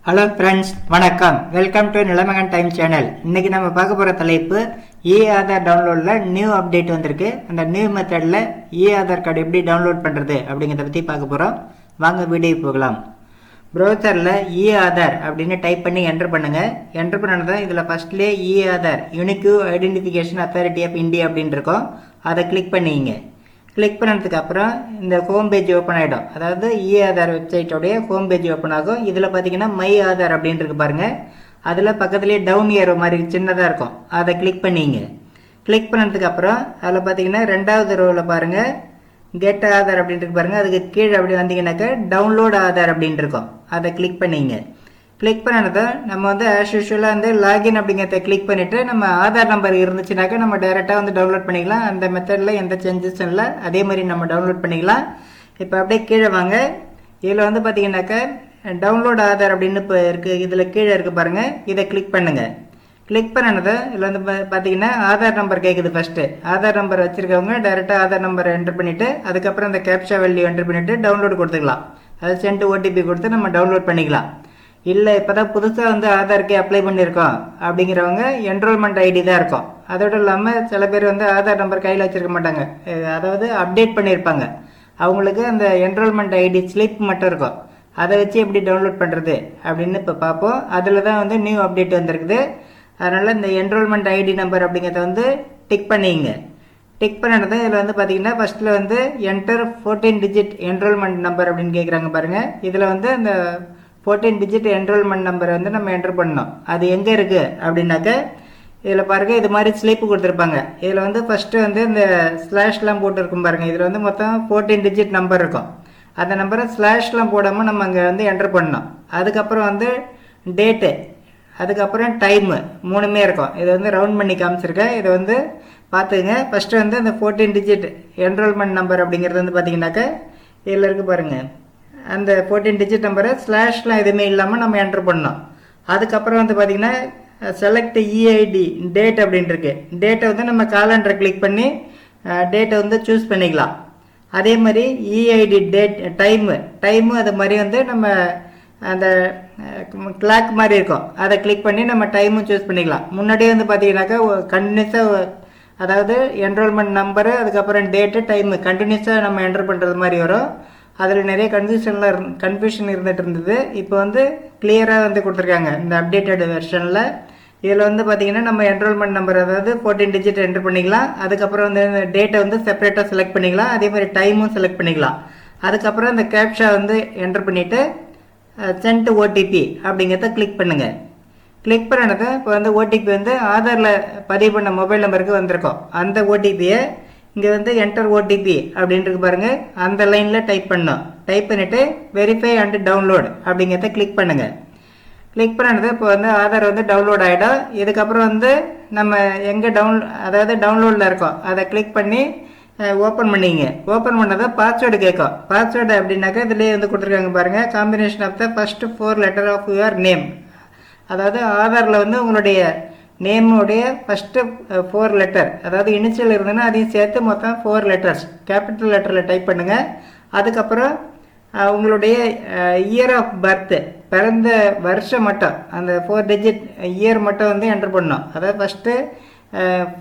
Hello friends, வணக்கம். Welcome to Nilamagan time channel. இன்னைக்கு நம்ம பார்க்க போகிற தலைப்பு ஆதார் டவுன்லோடில் நியூ அப்டேட் வந்திருக்கு. அந்த நியூ மெத்தடில் ஆதார் கார்டு எப்படி டவுன்லோட் பண்ணுறது அப்படிங்கிறத பற்றி பார்க்க போகிறோம். வாங்க வீடியோ போகலாம். ப்ரௌசரில் ஆதார் அப்படின்னு டைப் பண்ணி என்டர் பண்ணுங்கள். என்டர் பண்ணதான் இதில் ஃபஸ்ட்லேயே Aadhaar Unique Identification Authority of India அப்படின்னு இருக்கும். அதை கிளிக் பண்ணிங்க. கிளிக் பண்ணதுக்கு அப்புறம் இந்த ஹோம் பேஜ் ஓப்பன் ஆகிடும். அதாவது ஆதார் வெப்சைட்டோடைய ஹோம் பேஜ் ஓப்பன் ஆகும். இதில் பார்த்தீங்கன்னா மை ஆதார் அப்படின்னு இருக்கு பாருங்கள். அதில் பக்கத்துலேயே டவுன் ஏரோ மாதிரி சின்னதாக இருக்கும். அதை கிளிக் பண்ணிங்க. கிளிக் பண்ணதுக்கு அப்புறம் அதில் பார்த்தீங்கன்னா ரெண்டாவது ரோவில் பாருங்கள் கெட் ஆதார் அப்படின்ட்டு பாருங்கள். அதுக்கு கீழே அப்படி வந்தீங்கன்னாக்கா டவுன்லோட் ஆதார் அப்படின்ட்டு இருக்கும். அதை கிளிக் பண்ணிங்க. கிளிக் பண்ணதை நம்ம வந்து ஆஸ் யூஷுவலாக வந்து லாகின் அப்படிங்கிறத கிளிக் பண்ணிவிட்டு நம்ம ஆதார் நம்பர் இருந்துச்சுனாக்கா நம்ம டைரெக்டாக வந்து டவுன்லோட் பண்ணிக்கலாம். அந்த மெத்தடில் எந்த சேஞ்சஸும் இல்லை. அதே மாதிரி நம்ம டவுன்லோட் பண்ணிக்கலாம். இப்போ அப்படியே கீழே வாங்க. இதில் வந்து பார்த்தீங்கன்னாக்கா டவுன்லோட் ஆதார் அப்படின்னு இப்போ இருக்குது. இதில் கீழே இருக்குது பாருங்கள். இதை கிளிக் பண்ணுங்கள். கிளிக் பண்ணதை இதில் வந்து பார்த்தீங்கன்னா ஆதார் நம்பர் கேட்குது. ஃபஸ்ட்டு ஆதார் நம்பர் வச்சுருக்கவங்க டைரெக்டாக ஆதார் நம்பரை என்ட்ரு பண்ணிவிட்டு அதுக்கப்புறம் அந்த கேப்சா வேல்யூ என்ட்ரு பண்ணிவிட்டு டவுன்லோடு கொடுத்துக்கலாம். அது சென்ட் ஓடிபி கொடுத்து நம்ம டவுன்லோட் பண்ணிக்கலாம். இல்லை இப்போ தான் புதுசாக வந்து ஆதாருக்கு அப்ளை பண்ணியிருக்கோம் அப்படிங்கிறவங்க என்ரோல்மெண்ட் ஐடி தான் இருக்கும். அதோடு இல்லாமல் சில பேர் வந்து ஆதார் நம்பர் கையில் வச்சுருக்க மாட்டாங்க. அதாவது அப்டேட் பண்ணியிருப்பாங்க. அவங்களுக்கு அந்த என்ரோல்மெண்ட் ஐடி ஸ்லிப் மட்டும் இருக்கும். அதை வச்சு எப்படி டவுன்லோட் பண்ணுறது அப்படின்னு இப்போ பார்ப்போம். அதில் தான் வந்து நியூ அப்டேட் வந்திருக்குது. அதனால் இந்த என்ரோல்மெண்ட் ஐடி நம்பர் அப்படிங்கிறத வந்து டிக் பண்ணிங்க. டிக் பண்ணினது இதில் வந்து பார்த்தீங்கன்னா ஃபஸ்ட்டில் வந்து என்டர் 14 டிஜிட் என்ரோல்மெண்ட் நம்பர் அப்படின்னு கேட்குறாங்க பாருங்கள். இதில் வந்து அந்த 14 டிஜிட் என்ரோல்மெண்ட் நம்பரை வந்து நம்ம என்டர் பண்ணோம். அது எங்கே இருக்குது அப்படின்னாக்க இதில் பாருங்கள் இது மாதிரி ஸ்லிப்பு கொடுத்துருப்பாங்க. இதில் வந்து ஃபஸ்ட்டு வந்து இந்த ஸ்லாஷ்லாம் போட்டுருக்கும் பாருங்கள். இதில் வந்து மொத்தம் 14 டிஜிட் நம்பர் இருக்கும். அந்த நம்பரை ஸ்லாஷ்லாம் போடாமல் நம்ம அங்கே வந்து என்டர் பண்ணோம். அதுக்கப்புறம் வந்து டேட்டு, அதுக்கப்புறம் டைமு, மூணுமே இருக்கும். இதை வந்து ரவுண்ட் பண்ணி காமிச்சிருக்கேன். இதை வந்து பார்த்துங்க. ஃபஸ்ட்டு வந்து அந்த 14 டிஜிட் என்ரோல்மெண்ட் நம்பர் அப்படிங்கிறது வந்து பார்த்தீங்கன்னாக்கா இதில் இருக்குது பாருங்கள். அந்த 14 டிஜிட் நம்பரை ஸ்லாஷ்லாம் எதுவுமே இல்லாமல் நம்ம என்ட்ரு பண்ணோம். அதுக்கப்புறம் வந்து பார்த்திங்கன்னா செலக்ட் இஐடி டேட் அப்படின்ட்டு இருக்கு. டேட்டை வந்து நம்ம காலண்டரை கிளிக் பண்ணி டேட்டை வந்து சூஸ் பண்ணிக்கலாம். அதே மாதிரி இஐடி டேட் டைமு அது மாதிரி வந்து நம்ம அந்த கிளாக் மாதிரி இருக்கும். அதை கிளிக் பண்ணி நம்ம டைமும் சூஸ் பண்ணிக்கலாம். முன்னாடியே வந்து பார்த்தீங்கன்னாக்கா கண்டினியூஸாக அதாவது என்ரோல்மெண்ட் நம்பரு அதுக்கப்புறம் டேட்டு டைமு கண்டினியூஸாக நம்ம என்ட்ரு பண்ணுறது மாதிரி வரும். அதில் நிறைய கன்ஃபியூஷன் இருந்துகிட்டு இருந்தது. இப்போ வந்து கிளியராக வந்து கொடுத்துருக்காங்க இந்த அப்டேட்டட் வெர்ஷனில். இதில் வந்து பார்த்திங்கன்னா நம்ம என்ரோல்மெண்ட் நம்பர் அதாவது 14 டிஜிட் என்ட்ரு பண்ணிக்கலாம். அதுக்கப்புறம் வந்து டேட்டை வந்து செப்பரேட்டாக செலக்ட் பண்ணிக்கலாம். அதே மாதிரி டைமும் செலக்ட் பண்ணிக்கலாம். அதுக்கப்புறம் இந்த கேப்ஷா வந்து என்ட்ரு பண்ணிவிட்டு சென்ட் ஓடிபி அப்படிங்கிறத கிளிக் பண்ணுங்கள். கிளிக் பண்ணது இப்போ வந்து ஓடிபி வந்து ஆதாரில் பதிவு பண்ண மொபைல் நம்பருக்கு வந்திருக்கோம். அந்த ஓடிபியை இங்கே வந்து என்டர் ஓடிபி அப்படின்ட்டு பாருங்கள். அந்த லைனில் டைப் பண்ணோம். டைப் பண்ணிவிட்டு வெரிஃபை அண்ட் டவுன்லோட் அப்படிங்கிறத கிளிக் பண்ணுங்கள். கிளிக் பண்ணது இப்போ வந்து ஆதார் வந்து டவுன்லோட் ஆகிடும். இதுக்கப்புறம் வந்து நம்ம எங்கே அதாவது டவுன்லோடில் இருக்கோம் அதை கிளிக் பண்ணி ஓப்பன் பண்ணிங்க. ஓப்பன் பண்ணதை பாஸ்வேர்டு கேட்கும். பாஸ்வேர்டு அப்படின்னாக்கா இதுலேயே வந்து கொடுத்துருக்காங்க பாருங்கள். Combination of the first 4 letter of your name. அதாவது ஆதாரில் வந்து உங்களுடைய நேமுடைய ஃபஸ்ட்டு 4 லெட்டர் அதாவது இனிஷியல் இருந்ததுன்னா அதையும் சேர்த்து மொத்தம் 4 லெட்டர்ஸ் கேபிட்டல் லெட்டரில் டைப் பண்ணுங்கள். அதுக்கப்புறம் உங்களுடைய இயர் ஆஃப் பர்த்து பிறந்த வருஷம் மட்டும் அந்த 4 டிஜிட் இயர் மட்டும் வந்து என்டர் பண்ணோம். அதாவது ஃபஸ்ட்டு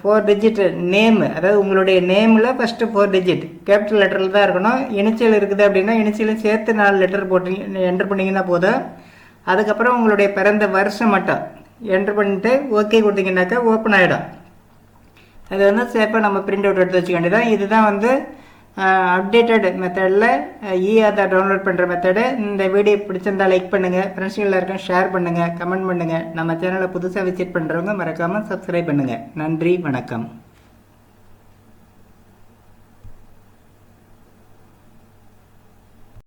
4 டிஜிட் நேமு அதாவது உங்களுடைய நேமில் ஃபஸ்ட்டு 4 டிஜிட் கேபிட்டல் லெட்டரில் தான் இருக்கணும். இனிஷியல் இருக்குது அப்படின்னா இனிஷியலும் சேர்த்து 4 லெட்டர் போட்டு என்டர் பண்ணிங்கன்னா போதும். அதுக்கப்புறம் உங்களுடைய பிறந்த வருஷம் மட்டும் என்ட்ரு பண்ணிட்டு ஓகே கொடுத்தீங்கன்னாக்கா ஓப்பன் ஆகிடும். அது வந்து சேஃபாக நம்ம பிரிண்ட் அவுட் எடுத்து வச்சுக்க வேண்டியதான். இதுதான் வந்து அப்டேட்டட் மெத்தடில் ஆதார் டவுன்லோட் பண்ணுற மெத்தடு. இந்த வீடியோ பிடிச்சிருந்தா லைக் பண்ணுங்கள், ஃப்ரெண்ட்ஸுங்க எல்லாருக்கும் ஷேர் பண்ணுங்கள், கமெண்ட் பண்ணுங்கள். நம்ம சேனலை புதுசாக விசிட் பண்ணுறவங்க மறக்காமல் சப்ஸ்கிரைப் பண்ணுங்கள். நன்றி, வணக்கம்.